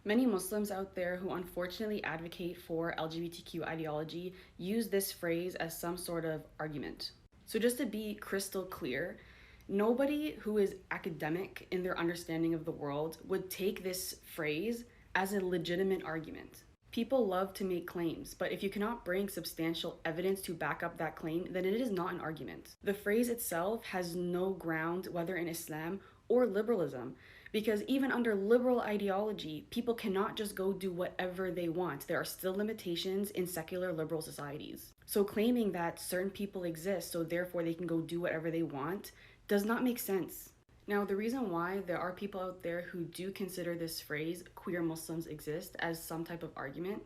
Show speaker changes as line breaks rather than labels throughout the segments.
Many Muslims out there who unfortunately advocate for LGBTQ ideology use this phrase as some sort of argument. So, just to be crystal clear, nobody who is academic in their understanding of the world would take this phrase as a legitimate argument. People love to make claims, but if you cannot bring substantial evidence to back up that claim, then it is not an argument. The phrase itself has no ground, whether in Islam or liberalism, because even under liberal ideology, people cannot just go do whatever they want. There are still limitations in secular liberal societies. So claiming that certain people exist, so therefore they can go do whatever they want, does not make sense. Now, the reason why there are people out there who do consider this phrase, queer Muslims exist, as some type of argument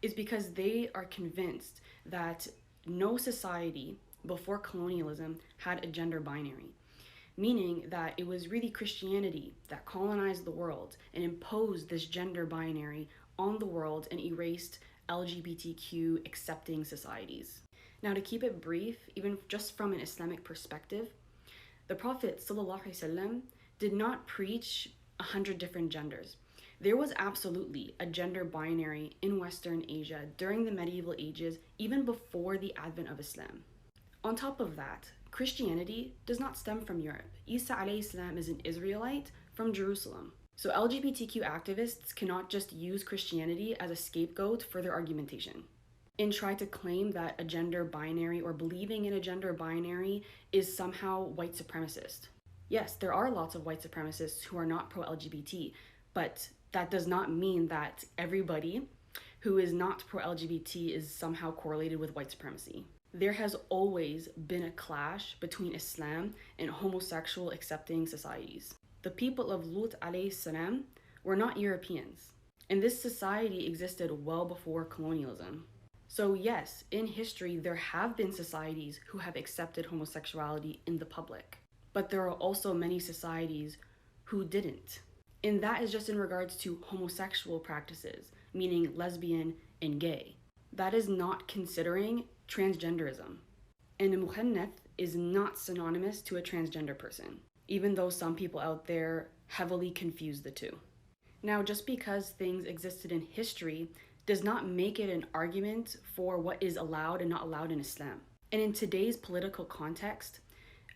is because they are convinced that no society before colonialism had a gender binary, meaning that it was really Christianity that colonized the world and imposed this gender binary on the world and erased LGBTQ accepting societies. Now, to keep it brief, even just from an Islamic perspective, the Prophet ﷺ did not preach 100 different genders. There was absolutely a gender binary in Western Asia during the medieval ages, even before the advent of Islam. On top of that, Christianity does not stem from Europe. Isa alayhi salam is an Israelite from Jerusalem. So LGBTQ activists cannot just use Christianity as a scapegoat for their argumentation and try to claim that a gender binary or believing in a gender binary is somehow white supremacist. Yes, there are lots of white supremacists who are not pro LGBT, but that does not mean that everybody who is not pro LGBT is somehow correlated with white supremacy. There has always been a clash between Islam and homosexual accepting societies. The people of Lut alayhi salam were not Europeans, and this society existed well before colonialism. So, yes, in history, there have been societies who have accepted homosexuality in the public, but there are also many societies who didn't. And that is just in regards to homosexual practices, meaning lesbian and gay. That is not considering transgenderism. And a muhannaf is not synonymous to a transgender person, even though some people out there heavily confuse the two. Now, just because things existed in history does not make it an argument for what is allowed and not allowed in Islam. And in today's political context,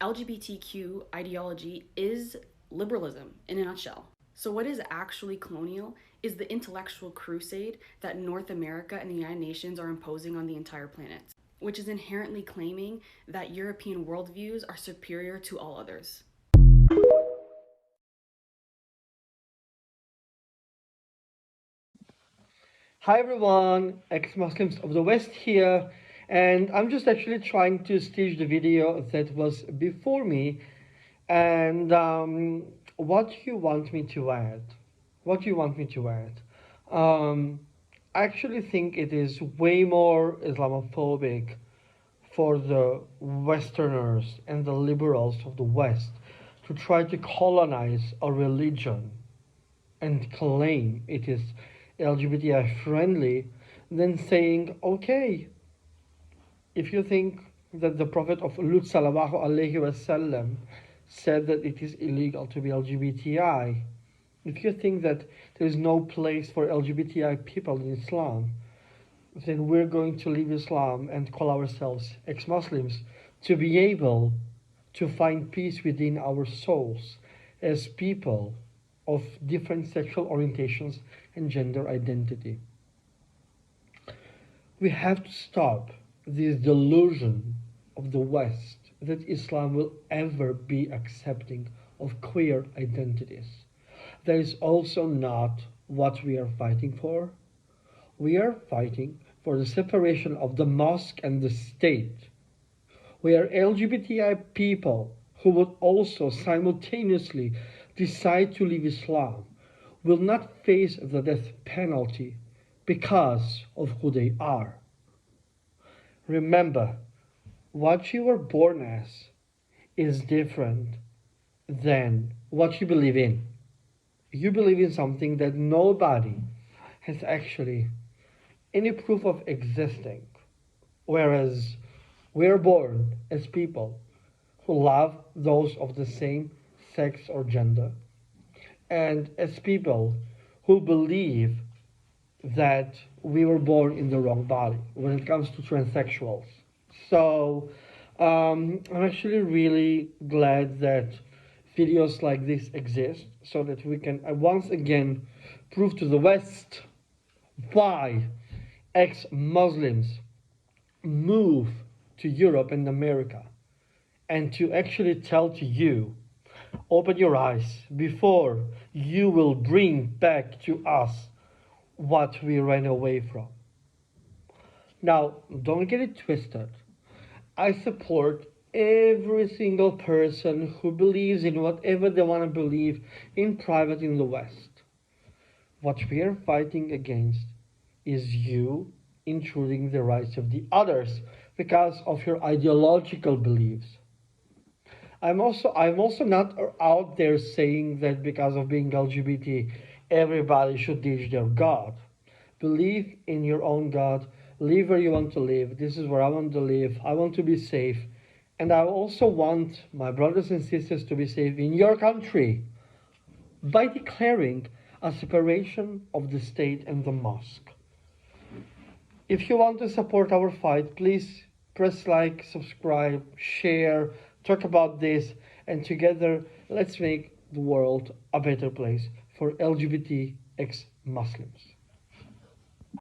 LGBTQ ideology is liberalism in a nutshell. So, what is actually colonial is the intellectual crusade that North America and the United Nations are imposing on the entire planet, which is inherently claiming that European worldviews are superior to all others.
Hi everyone, ex-Muslims of the West here, and I'm just actually trying to stitch the video that was before me, and what do you want me to add? What do you want me to add? Um, I actually think it is way more Islamophobic for the Westerners and the liberals of the West to try to colonize a religion and claim it is LGBTI friendly than saying, okay, if you think that the Prophet of Lut sallallahu alaihi wasallam said that it is illegal to be LGBTI, if you think that there is no place for LGBTI people in Islam, then we're going to leave Islam and call ourselves ex-Muslims to be able to find peace within our souls as people of different sexual orientations and gender identity. We have to stop this delusion of the West that Islam will ever be accepting of queer identities. That is also not what we are fighting for. We are fighting for the separation of the mosque and the state. We are LGBTI people who would also simultaneously decide to leave Islam will not face the death penalty because of who they are. Remember, what you were born as is different than what you believe in. You believe in something that nobody has actually any proof of existing, whereas we're born as people who love those of the same sex or gender, and as people who believe that we were born in the wrong body when it comes to transsexuals. So I'm actually really glad that videos like this exist so that we can once again prove to the West why ex-Muslims move to Europe and America, and to actually tell to you, open your eyes before you will bring back to us what we ran away from. Now, don't get it twisted. I support every single person who believes in whatever they want to believe in private in the West. What we are fighting against is you intruding the rights of the others because of your ideological beliefs. I'm also not out there saying that because of being LGBT, everybody should teach their God. Believe in your own God. Live where you want to live. This is where I want to live. I want to be safe. And I also want my brothers and sisters to be safe in your country by declaring a separation of the state and the mosque. If you want to support our fight, please press like, subscribe, share, talk about this, and together let's make the world a better place for LGBT ex-Muslims.